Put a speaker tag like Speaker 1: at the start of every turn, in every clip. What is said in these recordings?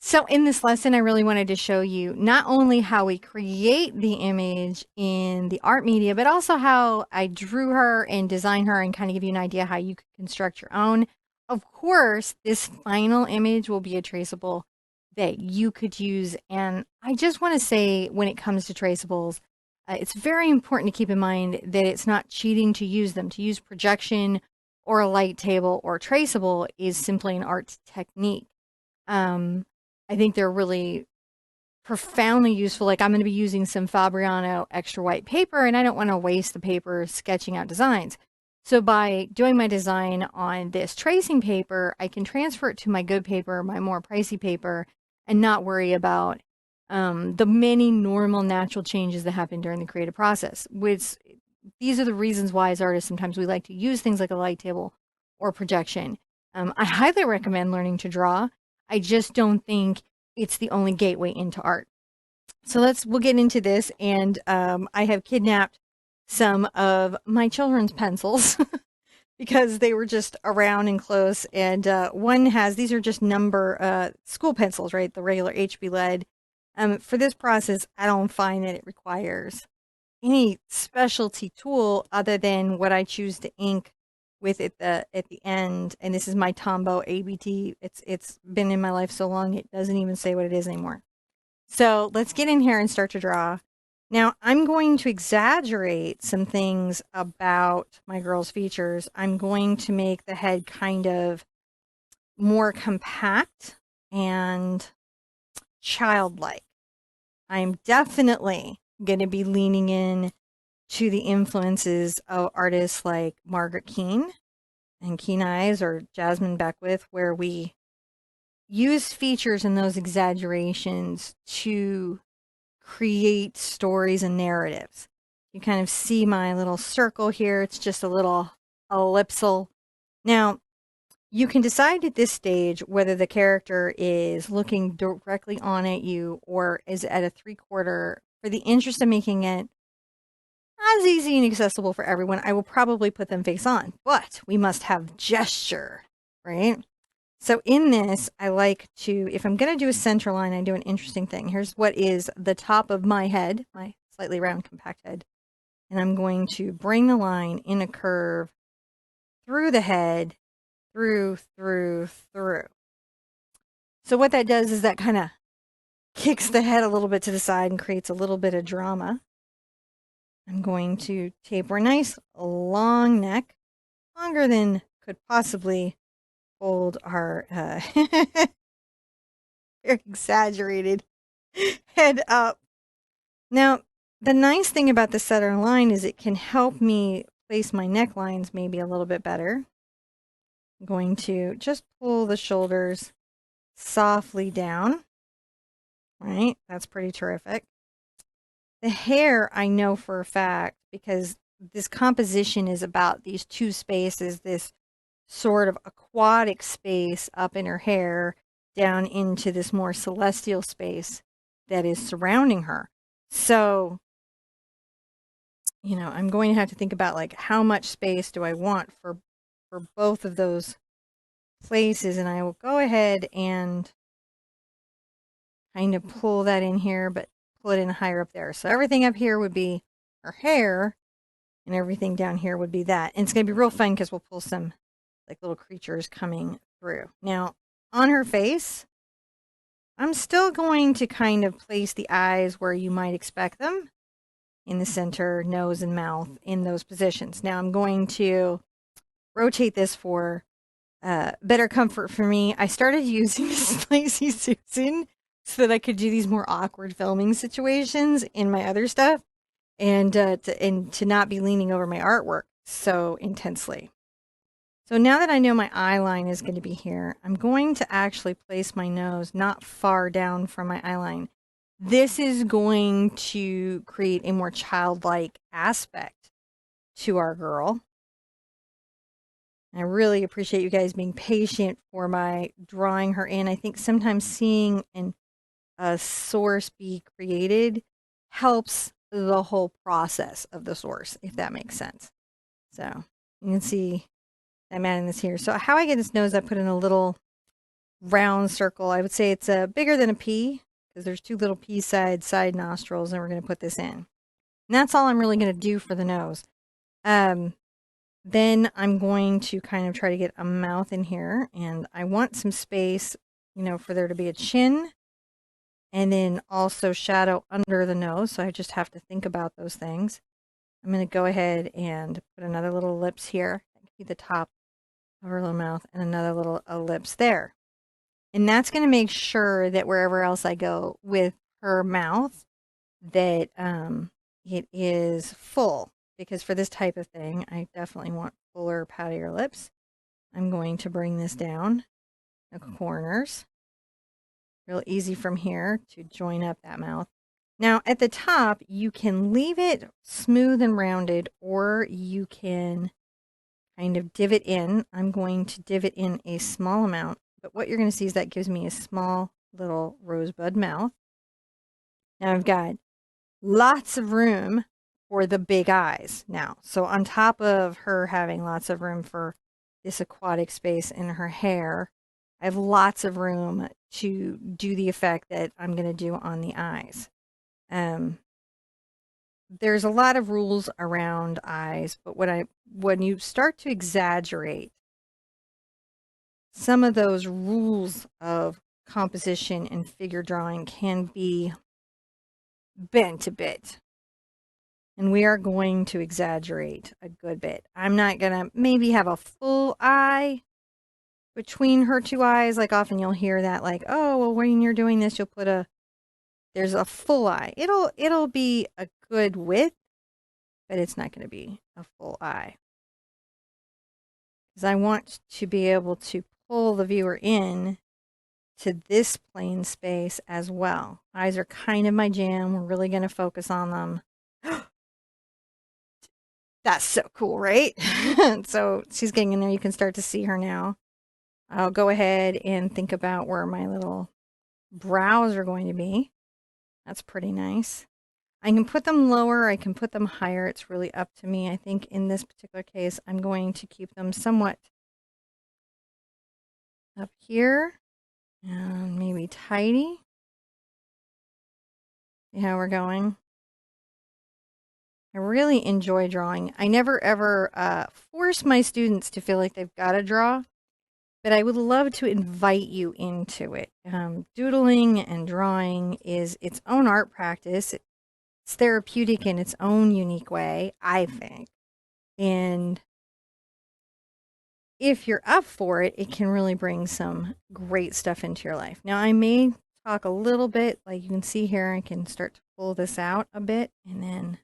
Speaker 1: So in this lesson, I really wanted to show you not only how we create the image in the art media, but also how I drew her and designed her and kind of give you an idea how you could construct your own. Of course, this final image will be a traceable that you could use. And I just want to say when it comes to traceables, it's very important to keep in mind that it's not cheating to use them. To use projection or a light table or traceable is simply an art technique. Um, I think they're really profoundly useful. Like I'm going to be using some Fabriano extra white paper and I don't want to waste the paper sketching out designs. So by doing my design on this tracing paper, I can transfer it to my good paper, my more pricey paper, and not worry about the many normal natural changes that happen during the creative process. Which these are the reasons why as artists sometimes we like to use things like a light table or projection. I highly recommend learning to draw. I just don't think it's the only gateway into art. So we'll get into this. And I have kidnapped some of my children's pencils because they were just around and close. And one has, these are just number school pencils, right? The regular HB lead. For this process, I don't find that it requires any specialty tool other than what I choose to ink with it at the end. And this is my Tombow ABT. It's been in my life so long it doesn't even say what it is anymore. So let's get in here and start to draw. Now I'm going to exaggerate some things about my girl's features. I'm going to make the head kind of more compact and childlike. I'm definitely going to be leaning in to the influences of artists like Margaret Keane and Keen Eyes or Jasmine Beckwith, where we use features in those exaggerations to create stories and narratives. You kind of see my little circle here. It's just a little ellipsal. Now, you can decide at this stage whether the character is looking directly on at you or is at a 3/4. For the interest of making it as easy and accessible for everyone, I will probably put them face on, but we must have gesture, right? So in this, I like to, if I'm going to do a center line, I do an interesting thing. Here's what is the top of my head, my slightly round, compact head. And I'm going to bring the line in a curve through the head, through. So what that does is that kind of kicks the head a little bit to the side and creates a little bit of drama. I'm going to taper a nice long neck, longer than could possibly hold our exaggerated head up. Now, the nice thing about the center line is it can help me place my necklines maybe a little bit better. I'm going to just pull the shoulders softly down. Right? That's pretty terrific. The hair, I know for a fact, because this composition is about these two spaces, this sort of aquatic space up in her hair down into this more celestial space that is surrounding her. So, I'm going to have to think about like how much space do I want for both of those places, and I will go ahead and kind of pull that in here, but pull it in higher up there. So everything up here would be her hair, and everything down here would be that. And it's going to be real fun because we'll pull some like little creatures coming through. Now, on her face, I'm still going to kind of place the eyes where you might expect them in the center, nose and mouth in those positions. Now I'm going to rotate this for better comfort for me. I started using this Lazy Susan so that I could do these more awkward filming situations in my other stuff and to not be leaning over my artwork so intensely. So now that I know my eye line is going to be here, I'm going to actually place my nose not far down from my eye line. This is going to create a more childlike aspect to our girl. I really appreciate you guys being patient for my drawing her in. I think sometimes seeing a source be created helps the whole process of the source, if that makes sense. So you can see I'm adding this here. So how I get this nose, I put in a little round circle. I would say it's bigger than a pea because there's two little pea-sized side nostrils, and we're going to put this in. And that's all I'm really going to do for the nose. Then I'm going to kind of try to get a mouth in here, and I want some space, you know, for there to be a chin, and then also shadow under the nose. So I just have to think about those things. I'm going to go ahead and put another little ellipse here. Be the top of her little mouth, and another little ellipse there. And that's going to make sure that wherever else I go with her mouth, that it is full. Because for this type of thing, I definitely want fuller, poutier lips. I'm going to bring this down the corners. Real easy from here to join up that mouth. Now at the top, you can leave it smooth and rounded, or you can kind of divot in. I'm going to divot in a small amount, but what you're going to see is that gives me a small little rosebud mouth. Now I've got lots of room for the big eyes now. So on top of her having lots of room for this aquatic space in her hair, I have lots of room to do the effect that I'm going to do on the eyes. There's a lot of rules around eyes, but when you start to exaggerate, some of those rules of composition and figure drawing can be bent a bit. And we are going to exaggerate a good bit. I'm not going to maybe have a full eye between her two eyes. Like often you'll hear that, like, oh, well, when you're doing this, you'll put there's a full eye. It'll be a good width, but it's not going to be a full eye. Because I want to be able to pull the viewer in to this plane space as well. Eyes are kind of my jam. We're really going to focus on them. That's so cool, right? So she's getting in there. You can start to see her now. I'll go ahead and think about where my little brows are going to be. That's pretty nice. I can put them lower. I can put them higher. It's really up to me. I think in this particular case, I'm going to keep them somewhat up here and maybe tidy. See how we're going? I really enjoy drawing. I never ever force my students to feel like they've got to draw, but I would love to invite you into it. Doodling and drawing is its own art practice. It's therapeutic in its own unique way, I think. And if you're up for it, it can really bring some great stuff into your life. Now, I may talk a little bit, like you can see here, I can start to pull this out a bit and then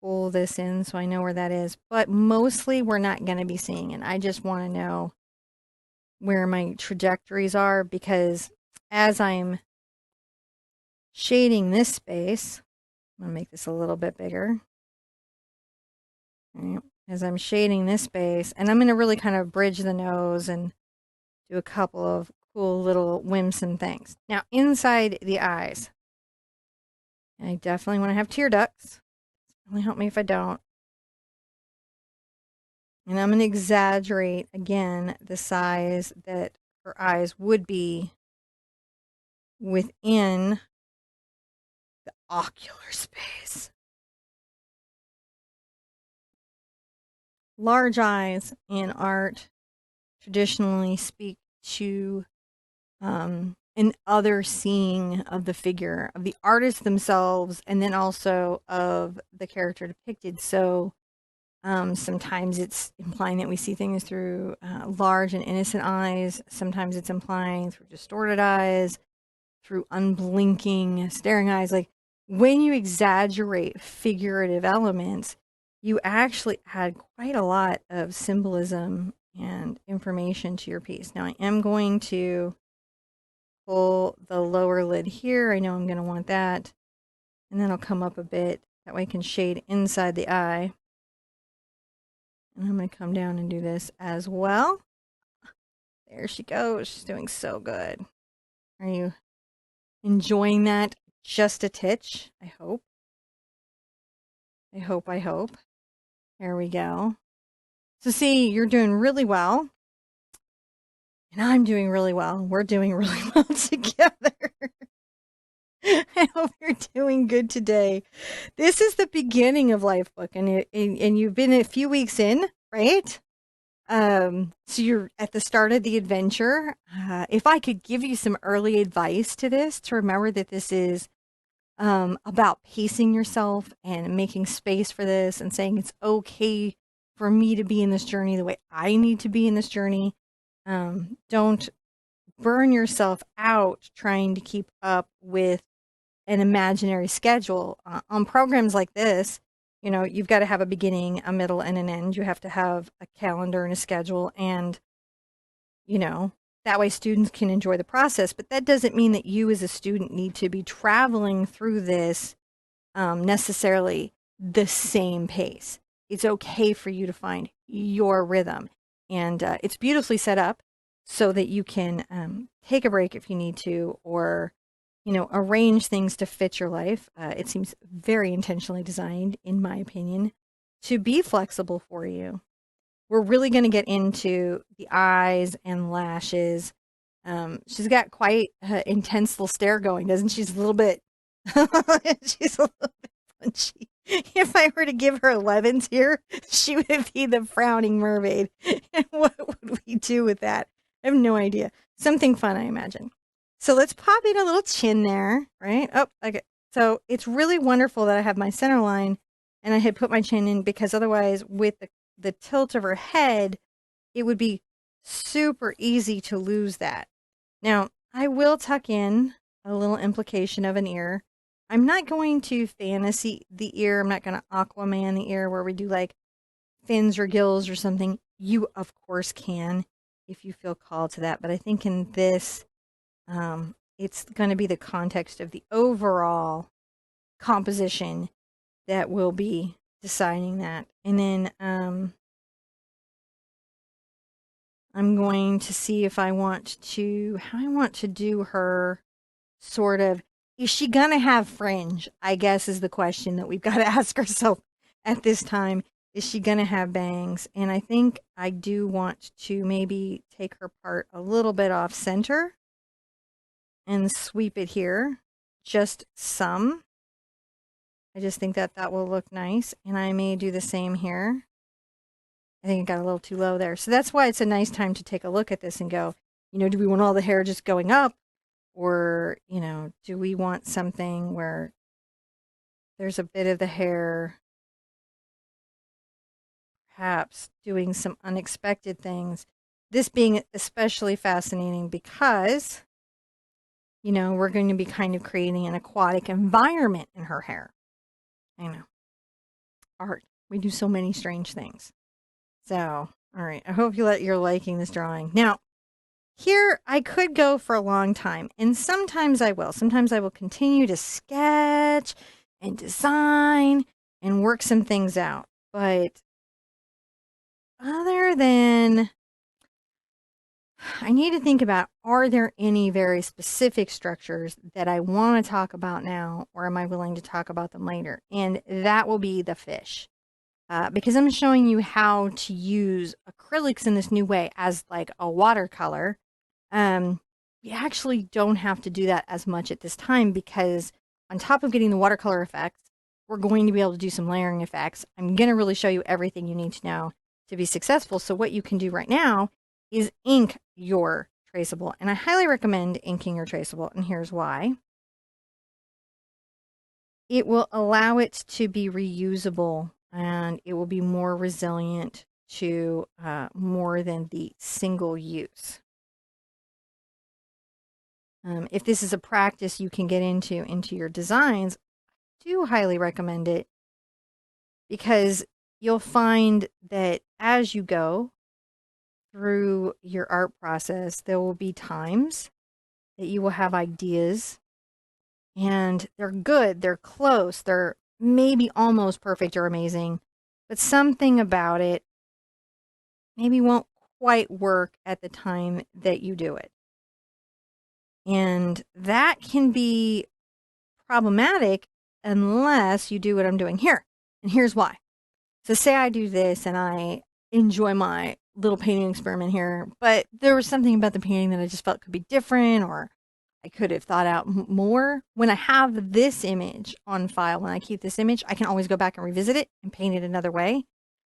Speaker 1: pull this in so I know where that is. But mostly we're not going to be seeing it. I just want to know where my trajectories are, because as I'm shading this space, I'm going to make this a little bit bigger. All right. As I'm shading this space, and I'm going to really kind of bridge the nose and do a couple of cool little whimsun things. Now, inside the eyes, I definitely want to have tear ducts. Really help me if I don't. And I'm going to exaggerate, again, the size that her eyes would be within the ocular space. Large eyes in art traditionally speak to an other seeing of the figure, of the artist themselves, and then also of the character depicted. So sometimes it's implying that we see things through large and innocent eyes. Sometimes it's implying through distorted eyes, through unblinking, staring eyes. Like when you exaggerate figurative elements, you actually add quite a lot of symbolism and information to your piece. Now I am going to pull the lower lid here. I know I'm going to want that. And then I'll come up a bit. That way I can shade inside the eye. And I'm going to come down and do this as well. There she goes. She's doing so good. Are you enjoying that just a titch? I hope. I hope, I hope. There we go. So see, you're doing really well. And I'm doing really well. We're doing really well together. I hope you're doing good today. This is the beginning of Lifebook, and you've been a few weeks in, right? So you're at the start of the adventure. If I could give you some early advice to this, to remember that this is about pacing yourself and making space for this and saying it's okay for me to be in this journey the way I need to be in this journey. Don't burn yourself out trying to keep up with an imaginary schedule. On programs like this, you know, you've got to have a beginning, a middle, and an end. You have to have a calendar and a schedule, and, you know, that way students can enjoy the process. But that doesn't mean that you as a student need to be traveling through this necessarily the same pace. It's okay for you to find your rhythm. And it's beautifully set up so that you can take a break if you need to, or, you know, arrange things to fit your life. It seems very intentionally designed, in my opinion, to be flexible for you. We're really going to get into the eyes and lashes. She's got quite an intense little stare going, doesn't she? She's a little bit, she's a little bit punchy. If I were to give her 11s here, she would be the frowning mermaid. And what would we do with that? I have no idea. Something fun, I imagine. So let's pop in a little chin there, right? Oh, okay. So it's really wonderful that I have my center line and I had put my chin in, because otherwise with the tilt of her head, it would be super easy to lose that. Now, I will tuck in a little implication of an ear. I'm not going to fantasy the ear. I'm not going to Aquaman the ear where we do like fins or gills or something. You, of course, can if you feel called to that. But I think in this, it's going to be the context of the overall composition that will be deciding that. And then I'm going to see if I want to, how I want to do her sort of, is she going to have fringe? I guess is the question that we've got to ask ourselves at this time. Is she going to have bangs? And I think I do want to maybe take her part a little bit off center and sweep it here. Just some. I just think that that will look nice. And I may do the same here. I think it got a little too low there. So that's why it's a nice time to take a look at this and go, you know, do we want all the hair just going up? Or, you know, do we want something where there's a bit of the hair perhaps doing some unexpected things? This being especially fascinating because, you know, we're going to be kind of creating an aquatic environment in her hair. I know. Art. We do so many strange things. So, all right. I hope you're liking this drawing. Now, here I could go for a long time, and sometimes I will. Sometimes I will continue to sketch and design and work some things out. But other than, I need to think about, are there any very specific structures that I want to talk about now, or am I willing to talk about them later? And that will be the fish. Because I'm showing you how to use acrylics in this new way as like a watercolor. We actually don't have to do that as much at this time, because on top of getting the watercolor effects, we're going to be able to do some layering effects. I'm going to really show you everything you need to know to be successful. So what you can do right now is ink your traceable. And I highly recommend inking your traceable. And here's why. It will allow it to be reusable, and it will be more resilient to more than the single use. If this is a practice you can get into your designs, I do highly recommend it, because you'll find that as you go through your art process, there will be times that you will have ideas, and they're good, they're close, they're maybe almost perfect or amazing, but something about it maybe won't quite work at the time that you do it. And that can be problematic unless you do what I'm doing here. And here's why. So say I do this and I enjoy my little painting experiment here, but there was something about the painting that I just felt could be different, or I could have thought out more. When I have this image on file, when I keep this image, I can always go back and revisit it and paint it another way,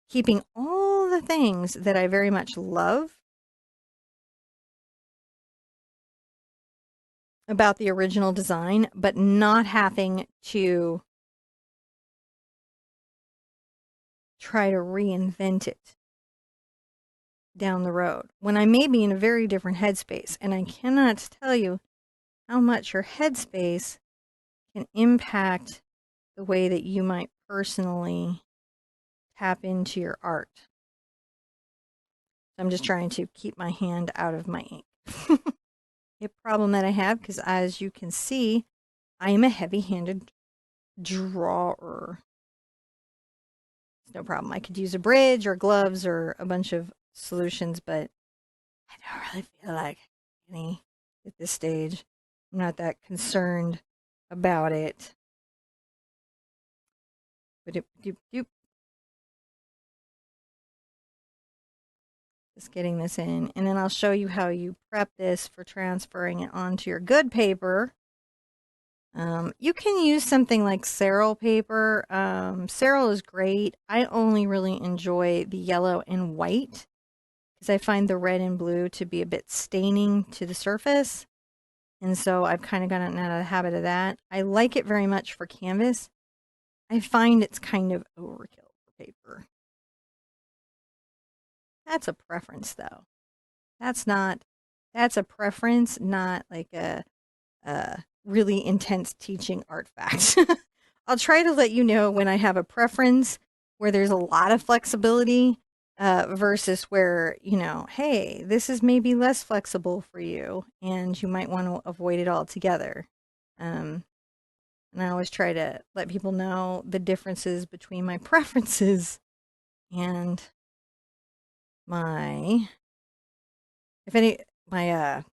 Speaker 1: keeping all the things that I very much love about the original design, but not having to try to reinvent it down the road when I may be in a very different headspace. And I cannot tell you how much your headspace can impact the way that you might personally tap into your art. I'm just trying to keep my hand out of my ink. A problem that I have, because as you can see, I am a heavy-handed drawer. It's no problem. I could use a bridge or gloves or a bunch of solutions, but I don't really feel like any at this stage. I'm not that concerned about it. Just getting this in, and then I'll show you how you prep this for transferring it onto your good paper. You can use something like Cerl paper. Cerl is great. I only really enjoy the yellow and white because I find the red and blue to be a bit staining to the surface. And so I've kind of gotten out of the habit of that. I like it very much for canvas. I find it's kind of overkill for paper. That's a preference though. That's a preference, not like a really intense teaching art fact. I'll try to let you know when I have a preference where there's a lot of flexibility versus where, you know, hey, this is maybe less flexible for you and you might want to avoid it altogether. And I always try to let people know the differences between my preferences and my, if any, my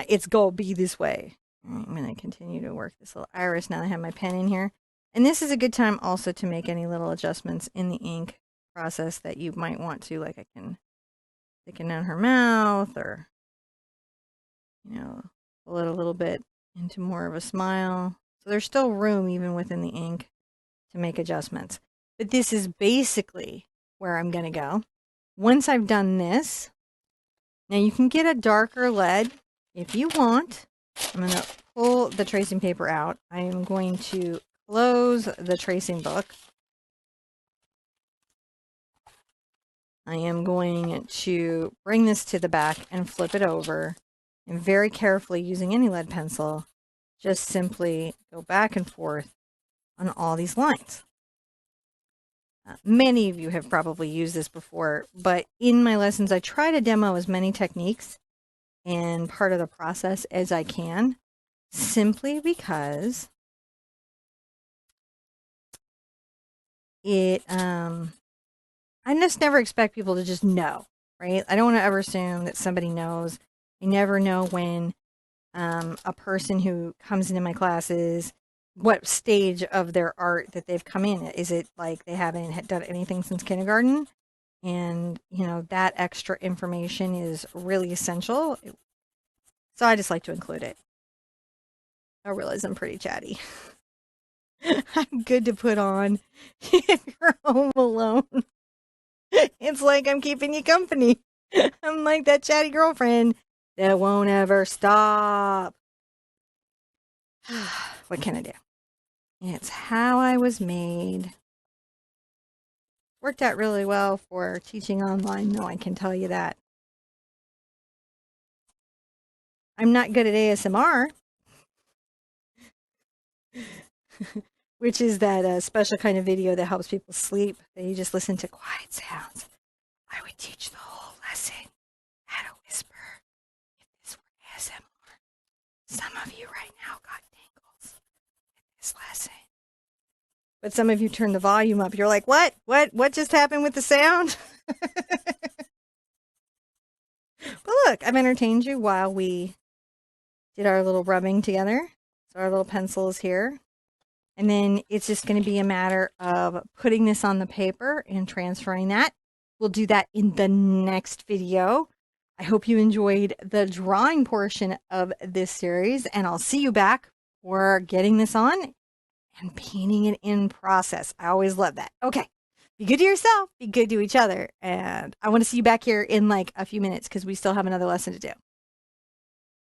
Speaker 1: it's gonna be this way. I'm going to continue to work this little iris now that I have my pen in here. And this is a good time also to make any little adjustments in the ink process that you might want to, like I can thicken down her mouth or, you know, pull it a little bit into more of a smile. So there's still room even within the ink to make adjustments. But this is basically where I'm going to go. Once I've done this, now you can get a darker lead if you want. I'm going to pull the tracing paper out. I am going to close the tracing book. I am going to bring this to the back and flip it over. And very carefully, using any lead pencil, just simply go back and forth on all these lines. Many of you have probably used this before, but in my lessons, I try to demo as many techniques and part of the process as I can, simply because it, I just never expect people to just know, right? I don't want to ever assume that somebody knows. I never know when a person who comes into my classes, what stage of their art that they've come in. Is it like they haven't done anything since kindergarten? And, you know, that extra information is really essential. So I just like to include it. I realize I'm pretty chatty. I'm good to put on if you're home alone. It's like I'm keeping you company. I'm like that chatty girlfriend that won't ever stop. What can I do? It's how I was made. Worked out really well for teaching online, though, I can tell you that. I'm not good at ASMR, which is that special kind of video that helps people sleep. That you just listen to quiet sounds. I would teach the whole lesson how to whisper if this were ASMR. Some of you right now got tingles in this lesson. But some of you turned the volume up. You're like, what? What just happened with the sound? Well, look, I've entertained you while we did our little rubbing together. So our little pencil is here. And then it's just going to be a matter of putting this on the paper and transferring that. We'll do that in the next video. I hope you enjoyed the drawing portion of this series, and I'll see you back for getting this on and painting it in process. I always love that. Okay. Be good to yourself, be good to each other. And I want to see you back here in like a few minutes because we still have another lesson to do.